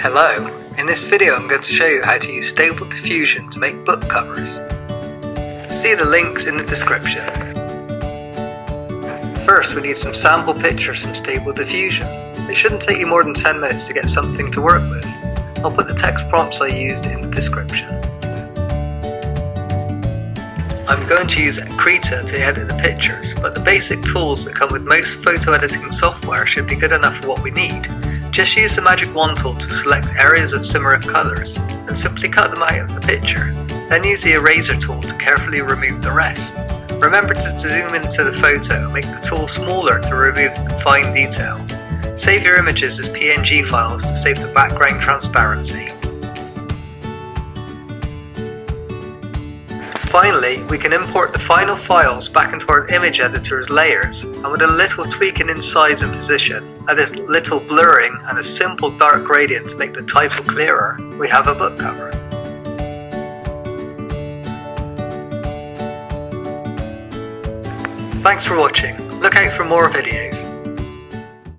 Hello, in this video I'm going to show you how to use Stable Diffusion to make book covers. See the links in the description. First we need some sample pictures from Stable Diffusion. It shouldn't take you more than 10 minutes to get something to work with. I'll put the text prompts I used in the description. I'm going to use Krita to edit the pictures, but the basic tools that come with most photo editing software should be good enough for what we need. Just use the magic wand tool to select areas of similar colours and simply cut them out of the picture. Then use the eraser tool to carefully remove the rest. Remember to zoom into the photo and make the tool smaller to remove the fine detail. Save your images as PNG files to save the background transparency. Finally, we can import the final files back into our image editor as layers, and with a little tweaking in size and position, a little blurring and a simple dark gradient to make the title clearer, we have a book cover. Thanks for watching. Look out for more videos.